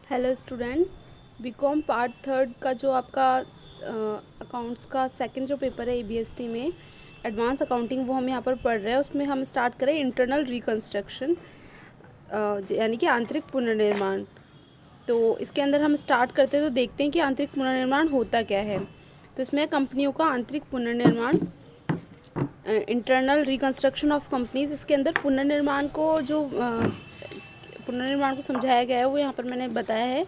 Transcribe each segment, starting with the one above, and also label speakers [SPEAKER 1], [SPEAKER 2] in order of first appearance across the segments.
[SPEAKER 1] Hello student, BCom part third का जो आपका अकाउंट्स का सेकंड जो पेपर है एबीएसटी में एडवांस अकाउंटिंग, वो हम यहाँ पर पढ़ रहे हैं। उसमें हम स्टार्ट करें इंटरनल रिकंस्ट्रक्शन, यानी कि आंतरिक पुनर्निर्माण। तो इसके अंदर हम स्टार्ट करते हैं तो देखते हैं कि आंतरिक पुनर्निर्माण होता क्या है। तो इसमें कंपनियों का आंतरिक पुनर्निर्माण, इंटरनल रिकंस्ट्रक्शन ऑफ कंपनीज। इसके अंदर पुनर्निर्माण को समझाया गया है, वो यहाँ पर मैंने बताया है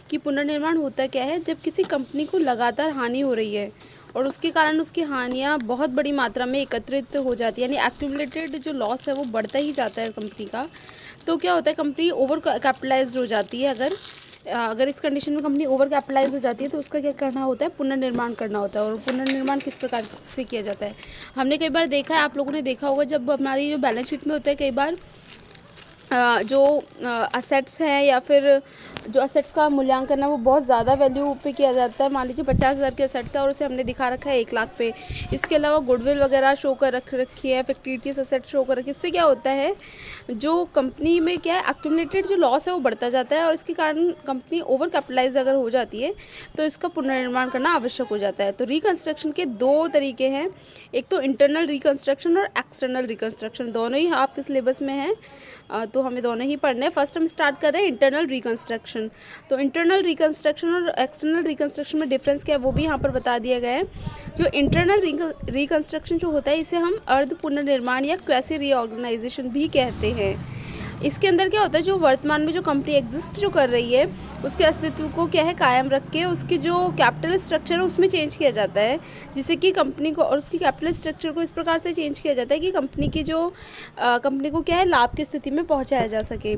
[SPEAKER 1] कि पुनर्निर्माण होता क्या है। जब किसी कंपनी को लगातार हानि हो रही है और उसके कारण उसकी हानियाँ बहुत बड़ी मात्रा में एकत्रित हो जाती है, यानी एक्यूमुलेटेड जो लॉस है वो बढ़ता ही जाता है कंपनी का, तो क्या होता है, कंपनी ओवर कैपिटलाइज्ड हो जाती है। अगर इस कंडीशन में कंपनी ओवर कैपिटलाइज हो जाती है तो उसका क्या करना होता है, पुनर्निर्माण करना होता है। और पुनर्निर्माण किस प्रकार से किया जाता है, हमने कई बार देखा है, आप लोगों ने देखा होगा, जब हमारी जो बैलेंस शीट में होता है कई बार जो असेट्स हैं या फिर जो असेट्स का मूल्यांकन है वो बहुत ज़्यादा वैल्यू पे किया जाता है। मान लीजिए 50,000 के असेट्स है और उसे हमने दिखा रखा है 1 लाख पे। इसके अलावा गुडविल वगैरह शो कर रखी है, फिक्टिटियस असेट शो कर रखी है। इससे क्या होता है, जो कंपनी में क्या है, एक्यूमुलेटेड जो लॉस है वो बढ़ता जाता है और इसके कारण कंपनी ओवर कैपिटलाइज अगर हो जाती है तो इसका पुनर्निर्माण करना आवश्यक हो जाता है। तो रिकंस्ट्रक्शन के 2 तरीके हैं, एक तो इंटरनल रिकंस्ट्रक्शन और एक्सटर्नल रिकंस्ट्रक्शन। दोनों ही आपके सिलेबस में हैं, तो हमें दोनों ही पढ़ने हैं। फर्स्ट हम स्टार्ट कर रहे हैं इंटरनल रिकंस्ट्रक्शन। तो इंटरनल रिकंस्ट्रक्शन और एक्सटर्नल रिकंस्ट्रक्शन में डिफरेंस क्या है वो भी यहाँ पर बता दिया गया है। जो इंटरनल रिकंस्ट्रक्शन जो होता है इसे हम अर्ध पुनर्निर्माण या क्वेसी रीऑर्गेनाइजेशन भी कहते हैं। इसके अंदर क्या होता है, जो वर्तमान में जो कंपनी एग्जिस्ट जो कर रही है उसके अस्तित्व को क्या है, कायम रख के उसकी जो कैपिटल स्ट्रक्चर है उसमें चेंज किया जाता है, जिससे कि कंपनी को और उसकी कैपिटल स्ट्रक्चर को इस प्रकार से चेंज किया जाता है कि कंपनी को क्या है, लाभ की स्थिति में पहुंचाया जा सके।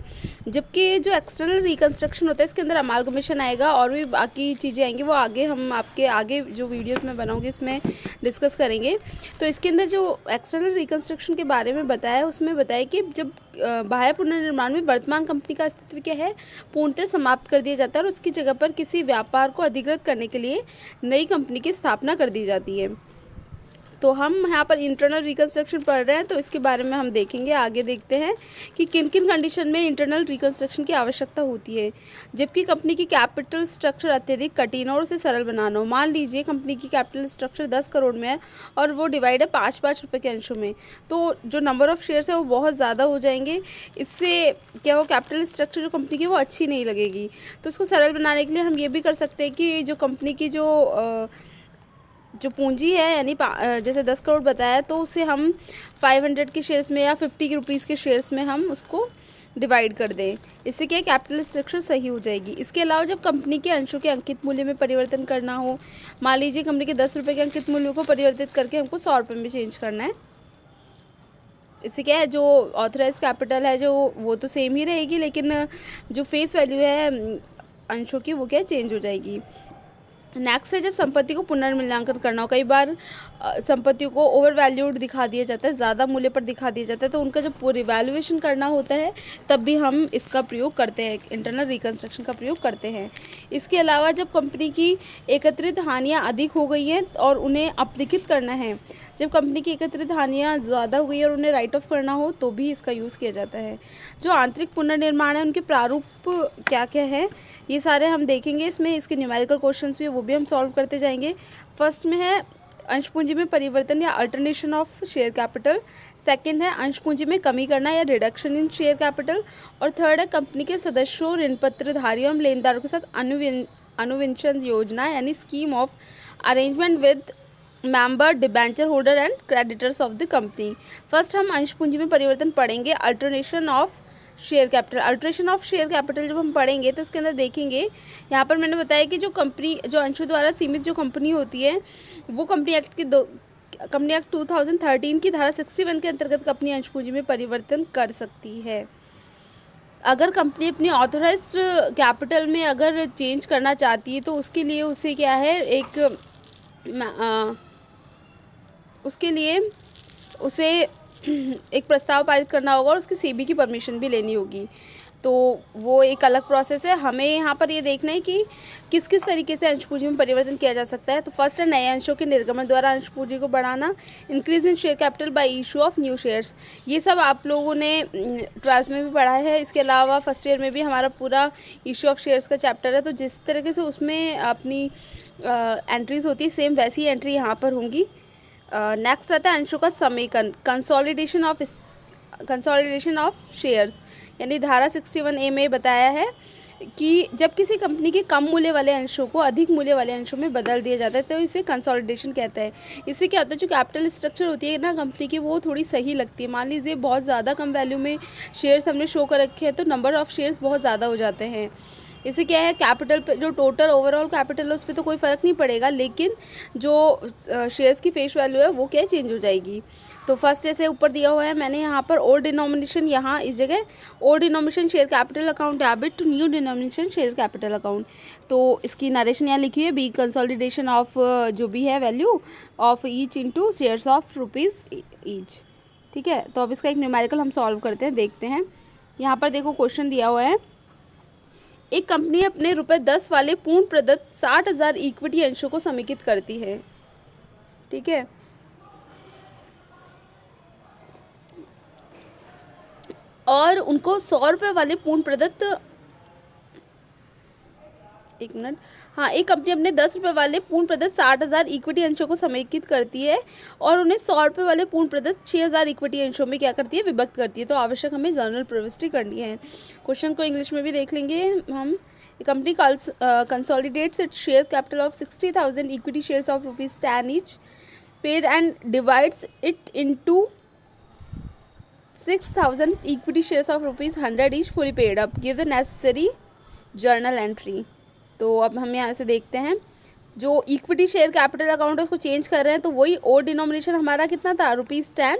[SPEAKER 1] जबकि जो एक्सटर्नल रिकंस्ट्रक्शन होता है इसके अंदर अमालगमेशन आएगा और भी बाकी चीज़ें आएंगी, वो आगे हम आपके आगे जो वीडियोस में बनाऊंगी उसमें डिस्कस करेंगे। तो इसके अंदर जो एक्सटर्नल रिकंस्ट्रक्शन के बारे में बताया है उसमें बताया कि जब बाह्य पुनर्निर्माण में वर्तमान कंपनी का अस्तित्व क्या है, पूर्णतः समाप्त कर दिया जाता है और उसकी जगह पर किसी व्यापार को अधिकृत करने के लिए नई कंपनी की स्थापना कर दी जाती है। तो हम यहाँ पर इंटरनल रिकंस्ट्रक्शन पढ़ रहे हैं तो इसके बारे में हम देखेंगे। आगे देखते हैं कि किन किन कंडीशन में इंटरनल रिकंस्ट्रक्शन की आवश्यकता होती है। जबकि कंपनी की कैपिटल स्ट्रक्चर अत्यधिक कठिन और उसे सरल बनाना हो। मान लीजिए कंपनी की कैपिटल स्ट्रक्चर 10 करोड़ में है और वो डिवाइड है 5-5 रुपये के अंशों में, तो जो नंबर ऑफ़ शेयर्स है वो बहुत ज़्यादा हो जाएंगे। इससे क्या, वो कैपिटल स्ट्रक्चर जो कंपनी की वो अच्छी नहीं लगेगी। तो उसको सरल बनाने के लिए हम ये भी कर सकते हैं कि जो कंपनी की जो पूंजी है, यानी जैसे 10 करोड़ बताया तो उसे हम 500 के शेयर्स में या 50 रुपीज़ के शेयर्स में हम उसको डिवाइड कर दें। इससे क्या, कैपिटल स्ट्रक्चर सही हो जाएगी। इसके अलावा जब कंपनी के अंशों के अंकित मूल्य में परिवर्तन करना हो, मान लीजिए कंपनी के 10 रुपये के अंकित मूल्य को परिवर्तित करके हमको 100 रुपये में चेंज करना है। इससे क्या है, जो ऑथराइज कैपिटल है जो वो तो सेम ही रहेगी, लेकिन जो फेस वैल्यू है अंशों की वो क्या चेंज हो जाएगी। नेक्स्ट है जब संपत्ति को पुनर्मूल्यांकन करना हो। कई बार संपत्तियों को ओवर वैल्यूड दिखा दिया जाता है, ज़्यादा मूल्य पर दिखा दिया जाता है, तो उनका जब रिवैल्यूएशन करना होता है तब भी हम इसका प्रयोग करते हैं, इंटरनल रिकंस्ट्रक्शन का प्रयोग करते हैं। इसके अलावा जब कंपनी की एकत्रित हानियाँ अधिक हो गई हैं और उन्हें अपलिखित करना है, जब कंपनी की एकत्रित हानियाँ ज़्यादा हो गई और उन्हें राइट ऑफ करना हो तो भी इसका यूज़ किया जाता है। जो आंतरिक पुनर्निर्माण है उनके प्रारूप क्या क्या है ये सारे हम देखेंगे। इसमें इसके न्यूमेरिकल क्वेश्चंस भी, वो भी हम सॉल्व करते जाएंगे। फर्स्ट में है अंश पूंजी में परिवर्तन या alternation of share capital. Second है अंश पूंजी में कमी करना या रिडक्शन इन शेयर कैपिटल। और थर्ड है कंपनी के सदस्यों, ऋण पत्रधारियों एवं लेनदारों के साथ अनुविंशन योजना, यानी scheme of arrangement with member, debenture holder and creditors of the company. First हम अंश पूंजी में परिवर्तन पढ़ेंगे, alternation of share capital. Alteration of share capital जब हम पढ़ेंगे तो उसके अंदर देखेंगे, यहाँ पर मैंने बताया कि जो अंशों द्वारा सीमित जो कंपनी होती है वो कंपनी एक्ट 2013 की धारा 61 के अंतर्गत अपनी अंश पूंजी में परिवर्तन कर सकती है। अगर कंपनी अपनी ऑथराइज्ड कैपिटल में अगर चेंज करना चाहती है तो उसके लिए उसे क्या है, उसके लिए उसे एक प्रस्ताव पारित करना होगा और उसकी सेबी की परमिशन भी लेनी होगी। तो वो एक अलग प्रोसेस है। हमें यहाँ पर ये देखना है कि किस किस तरीके से अंश पूंजी में परिवर्तन किया जा सकता है। तो फर्स्ट है नए अंशों के निर्गमन द्वारा अंश पूंजी को बढ़ाना, increase in share capital by issue of new shares. ये सब आप लोगों ने 12th में भी पढ़ा है। इसके अलावा फर्स्ट ईयर में भी हमारा पूरा इशू ऑफ शेयर्स का चैप्टर है। तो जिस तरीके से उसमें अपनी एंट्रीज होती है, सेम वैसी एंट्री यहाँ पर होंगी। नेक्स्ट आता है अंशों का समेकन, कंसोलिडेशन ऑफ शेयर्स, यानी धारा 61A में बताया है कि जब किसी कंपनी के कम मूल्य वाले अंशों को अधिक मूल्य वाले अंशों में बदल दिया जाता है तो इसे कंसोलिडेशन कहता है। इससे क्या होता है, जो कैपिटल स्ट्रक्चर होती है ना कंपनी की, वो थोड़ी सही लगती है। मान लीजिए बहुत ज़्यादा कम वैल्यू में शेयर्स हमने शो कर रखे हैं तो नंबर ऑफ़ शेयर्स बहुत ज़्यादा हो जाते हैं। इससे क्या है, कैपिटल पे जो टोटल ओवरऑल कैपिटल है उस पर तो कोई फ़र्क नहीं पड़ेगा, लेकिन जो शेयर्स की फेस वैल्यू है वो क्या है, चेंज हो जाएगी। तो फर्स्ट जैसे ऊपर दिया हुआ है मैंने यहाँ पर ओल्ड डिनोमिनेशन, यहाँ इस जगह old denomination share capital account debit to new denomination share capital account. तो इसकी नरेशन यहाँ लिखी है, बी कंसोलिडेशन ऑफ जो भी है value of each into shares of rupees each. ठीक है, तो अब इसका एक न्यूमेरिकल हम सॉल्व करते हैं, देखते हैं। यहाँ पर देखो क्वेश्चन दिया हुआ है, एक कंपनी अपने ₹10 वाले पूर्ण प्रदत्त 60,000 इक्विटी अंशों को समेकित करती है। ठीक है, और उनको ₹100 वाले पूर्ण प्रदत्त, एक मिनट, हाँ, एक कंपनी अपने ₹10 वाले पूर्ण प्रदत्त 60,000 इक्विटी अंशों को समेकित करती है और उन्हें ₹100 वाले पूर्ण प्रदत्त 6,000 इक्विटी अंशों में क्या करती है, विभक्त करती है। तो आवश्यक हमें जर्नल प्रविष्टि करनी है। क्वेश्चन को इंग्लिश में भी देख लेंगे हम। Company consolidates its share capital of 60,000 equity shares of ₹10 each, paid and divides it into 6,000 equity shares of ₹100 each, fully paid up. Give the necessary journal entry. तो अब हम यहाँ से देखते हैं, जो इक्विटी शेयर कैपिटल अकाउंट है उसको चेंज कर रहे हैं। तो वही ओल्ड डिनोमिनेशन हमारा कितना था, ₹10,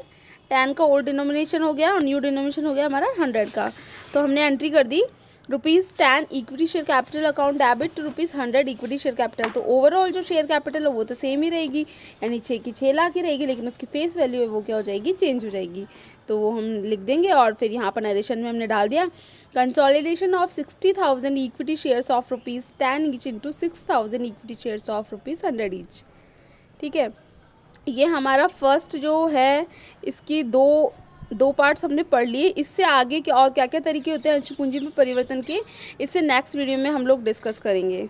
[SPEAKER 1] 10 का ओल्ड डिनोमिनेशन हो गया और न्यू डिनोमिनेशन हो गया हमारा 100 का। तो हमने एंट्री कर दी ₹10 equity share capital account debit to ₹100 equity share capital. तो ओवरऑल जो शेयर कैपिटल है वो तो सेम ही रहेगी, यानी 6 की 6 लाख ही रहेगी, लेकिन उसकी फेस वैल्यू है वो क्या हो जाएगी, चेंज हो जाएगी। तो वो हम लिख देंगे और फिर यहाँ पर नरेशन में हमने डाल दिया, consolidation of 60,000 equity shares of ₹10 each into 6,000 equity shares of ₹100 each. ठीक है, ये हमारा फर्स्ट जो है, इसकी दो पार्ट्स हमने पढ़ लिए। इससे आगे के और क्या क्या तरीके होते हैं अंश पूंजी में परिवर्तन के, इससे नेक्स्ट वीडियो में हम लोग डिस्कस करेंगे।